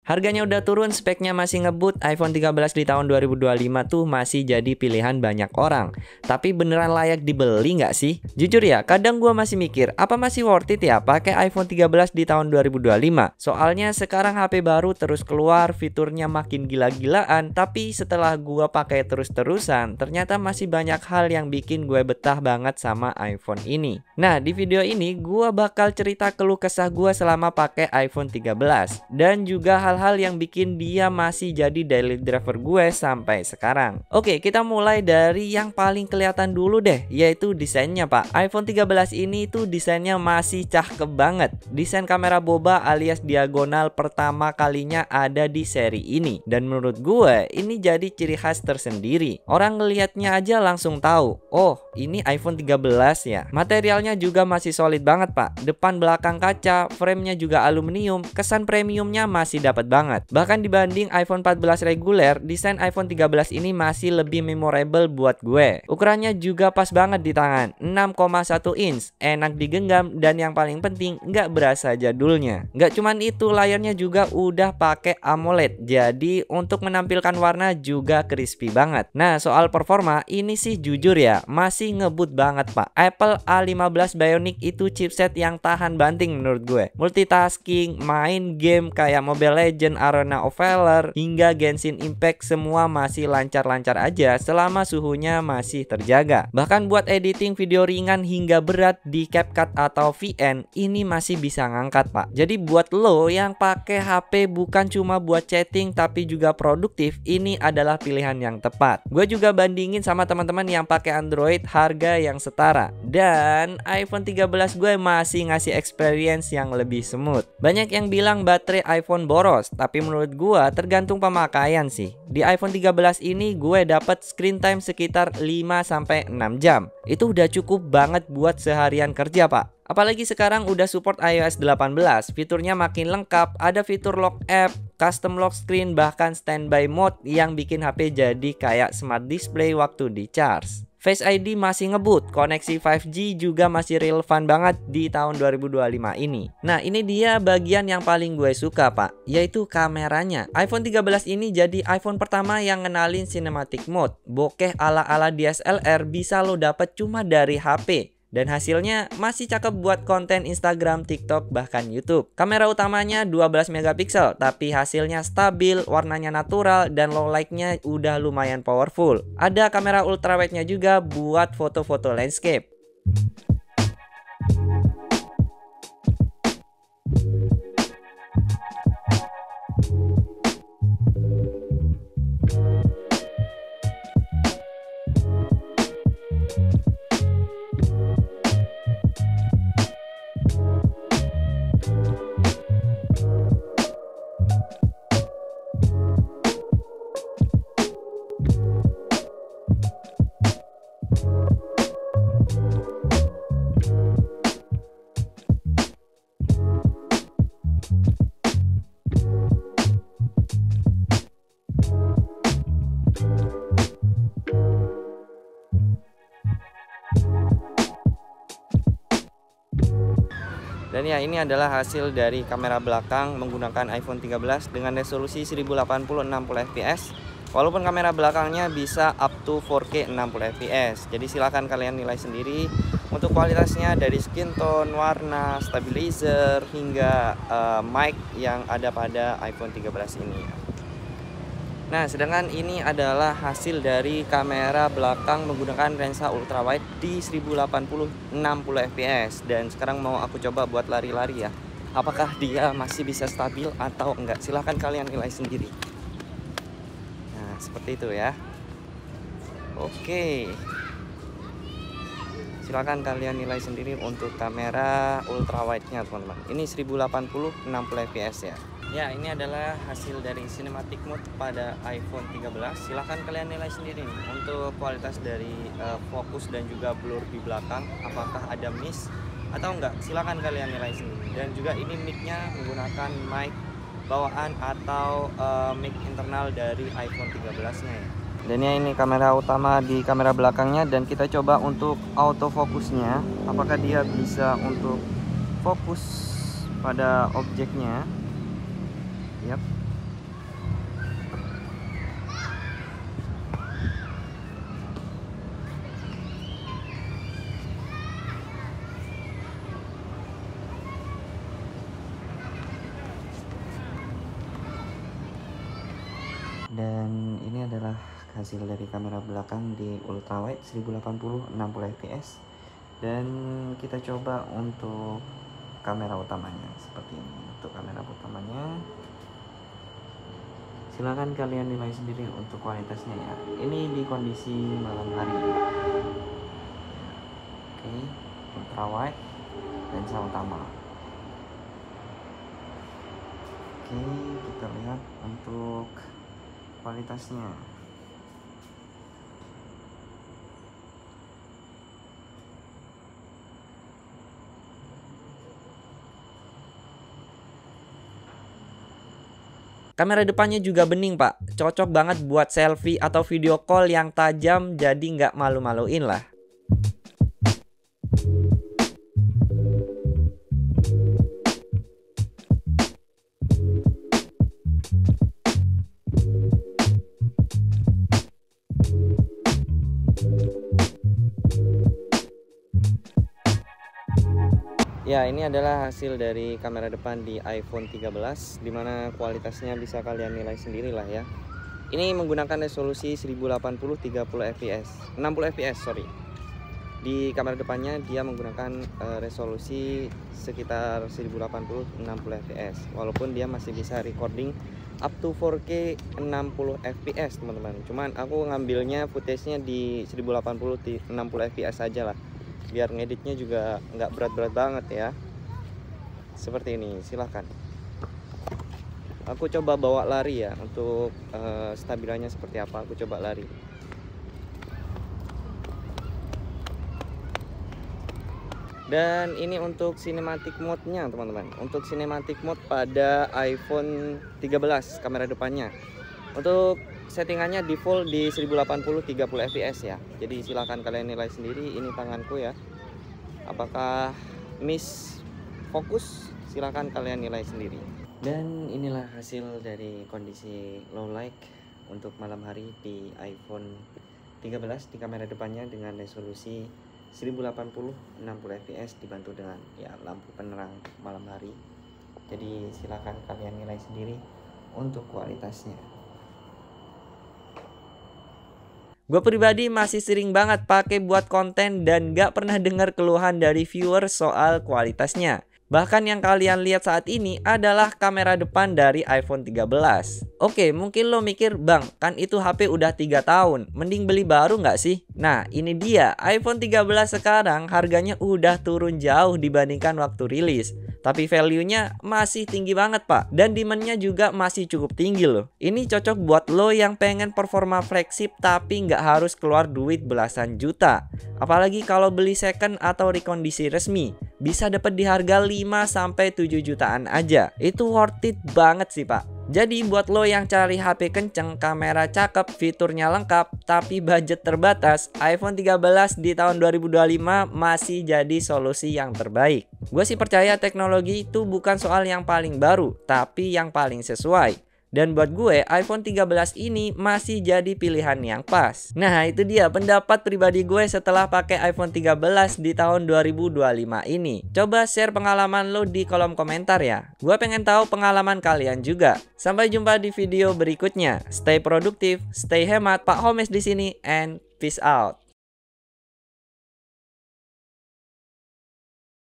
Harganya udah turun, speknya masih ngebut, iPhone 13 di tahun 2025 tuh masih jadi pilihan banyak orang. Tapi beneran layak dibeli nggak sih? Jujur ya, kadang gua masih mikir, apa masih worth it ya pakai iPhone 13 di tahun 2025? Soalnya sekarang HP baru terus keluar, fiturnya makin gila-gilaan, tapi setelah gua pakai terus-terusan, ternyata masih banyak hal yang bikin gue betah banget sama iPhone ini. Nah, di video ini gua bakal cerita keluh kesah gua selama pakai iPhone 13 dan juga hal-hal yang bikin dia masih jadi daily driver gue sampai sekarang. Oke, kita mulai dari yang paling kelihatan dulu deh, yaitu desainnya Pak. iPhone 13 ini tuh desainnya masih cakep banget. Desain kamera boba alias diagonal pertama kalinya ada di seri ini, dan menurut gue ini jadi ciri khas tersendiri. Orang ngelihatnya aja langsung tahu, oh ini iPhone 13 ya. Materialnya juga masih solid banget Pak. Depan belakang kaca, framenya juga aluminium, kesan premiumnya masih dapat banget. Bahkan dibanding iPhone 14 reguler, desain iPhone 13 ini masih lebih memorable buat gue. Ukurannya juga pas banget di tangan, 6,1 inch, enak digenggam, dan yang paling penting nggak berasa jadulnya. Nggak cuman itu, layarnya juga udah pakai AMOLED, jadi untuk menampilkan warna juga crispy banget. Nah, soal performa ini sih jujur ya, masih ngebut banget Pak. Apple A15 Bionic itu chipset yang tahan banting menurut gue. Multitasking, main game kayak Mobile Legends, Arena of Valor, hingga Genshin Impact semua masih lancar-lancar aja selama suhunya masih terjaga. Bahkan buat editing video ringan hingga berat di CapCut atau VN ini masih bisa ngangkat Pak. Jadi buat lo yang pakai HP bukan cuma buat chatting tapi juga produktif, ini adalah pilihan yang tepat. Gue juga bandingin sama teman-teman yang pakai Android harga yang setara, dan iPhone 13 gue masih ngasih experience yang lebih smooth. Banyak yang bilang baterai iPhone boros, tapi menurut gua tergantung pemakaian sih. Di iPhone 13 ini gue dapat screen time sekitar 5-6 jam. Itu udah cukup banget buat seharian kerja Pak. Apalagi sekarang udah support iOS 18, fiturnya makin lengkap, ada fitur lock app, custom lock screen, bahkan standby mode yang bikin HP jadi kayak smart display waktu di charge. Face ID masih ngebut, koneksi 5G juga masih relevan banget di tahun 2025 ini. Nah, ini dia bagian yang paling gue suka Pak, yaitu kameranya. iPhone 13 ini jadi iPhone pertama yang ngenalin cinematic mode. Bokeh ala-ala DSLR bisa lo dapet cuma dari HP. Dan hasilnya masih cakep buat konten Instagram, TikTok, bahkan YouTube. Kamera utamanya 12 megapiksel, tapi hasilnya stabil, warnanya natural, dan low light-nya udah lumayan powerful. Ada kamera ultrawide-nya juga buat foto-foto landscape. Dan ya, ini adalah hasil dari kamera belakang menggunakan iPhone 13 dengan resolusi 1080 60 fps. Walaupun kamera belakangnya bisa up to 4K 60 fps. Jadi silahkan kalian nilai sendiri untuk kualitasnya dari skin tone, warna, stabilizer, hingga mic yang ada pada iPhone 13 ini. Nah, sedangkan ini adalah hasil dari kamera belakang menggunakan lensa ultrawide di 1080 60 fps. Dan sekarang mau aku coba buat lari-lari ya. Apakah dia masih bisa stabil atau enggak? Silahkan kalian nilai sendiri. Nah, seperti itu ya. Oke. Silahkan kalian nilai sendiri untuk kamera ultrawide-nya teman-teman. Ini 1080 60 fps ya. Ya, ini adalah hasil dari cinematic mode pada iPhone 13. Silahkan kalian nilai sendiri nih, untuk kualitas dari fokus dan juga blur di belakang, apakah ada miss atau enggak. Silahkan kalian nilai sendiri. Dan juga ini mic-nya menggunakan mic bawaan atau mic internal dari iPhone 13-nya ya. Dan ya, ini kamera utama di kamera belakangnya, dan kita coba untuk autofokusnya, apakah dia bisa untuk fokus pada objeknya. Yap. Dan ini adalah hasil dari kamera belakang di ultrawide 1080 60 fps. Dan kita coba untuk kamera utamanya seperti ini. Untuk kamera utamanya silahkan kalian nilai sendiri untuk kualitasnya ya. Ini di kondisi malam hari. Oke, ultrawide lensa utama. Oke, kita lihat untuk kualitasnya. Kamera depannya juga bening pak, cocok banget buat selfie atau video call yang tajam, jadi nggak malu-maluin lah. Ya, ini adalah hasil dari kamera depan di iPhone 13, dimana kualitasnya bisa kalian nilai sendiri lah ya. Ini menggunakan resolusi 1080 30 fps, 60 fps sorry. Di kamera depannya dia menggunakan resolusi sekitar 1080 60 fps, walaupun dia masih bisa recording up to 4K 60 fps teman-teman. Cuman aku ngambilnya footage-nya di 1080 60 fps aja lah, biar ngeditnya juga nggak berat-berat banget ya. Seperti ini, silahkan. Aku coba bawa lari ya, untuk stabilannya seperti apa, aku coba lari. Dan ini untuk cinematic mode-nya teman-teman. Untuk cinematic mode pada iPhone 13 kamera depannya. Untuk settingannya default di 1080 30 fps ya. Jadi silahkan kalian nilai sendiri. Ini tanganku ya, apakah miss fokus, silahkan kalian nilai sendiri. Dan inilah hasil dari kondisi low light untuk malam hari di iPhone 13 di kamera depannya dengan resolusi 1080 60 fps dibantu dengan ya lampu penerang malam hari. Jadi silahkan kalian nilai sendiri untuk kualitasnya. Gue pribadi masih sering banget pakai buat konten dan gak pernah dengar keluhan dari viewer soal kualitasnya. Bahkan yang kalian lihat saat ini adalah kamera depan dari iPhone 13. Oke, mungkin lo mikir, bang, kan itu HP udah 3 tahun, mending beli baru nggak sih? Nah, ini dia, iPhone 13 sekarang harganya udah turun jauh dibandingkan waktu rilis. Tapi value-nya masih tinggi banget pak, dan demand-nya juga masih cukup tinggi loh. Ini cocok buat lo yang pengen performa flagship tapi nggak harus keluar duit belasan juta. Apalagi kalau beli second atau rekondisi resmi, bisa dapat di harga 5-7 jutaan aja. Itu worth it banget sih pak. Jadi buat lo yang cari HP kenceng, kamera cakep, fiturnya lengkap, tapi budget terbatas, iPhone 13 di tahun 2025 masih jadi solusi yang terbaik. Gue sih percaya teknologi itu bukan soal yang paling baru, tapi yang paling sesuai. Dan buat gue, iPhone 13 ini masih jadi pilihan yang pas. Nah, itu dia pendapat pribadi gue setelah pakai iPhone 13 di tahun 2025 ini. Coba share pengalaman lo di kolom komentar ya. Gue pengen tahu pengalaman kalian juga. Sampai jumpa di video berikutnya. Stay produktif, stay hemat. Pak Homes di sini, and peace out.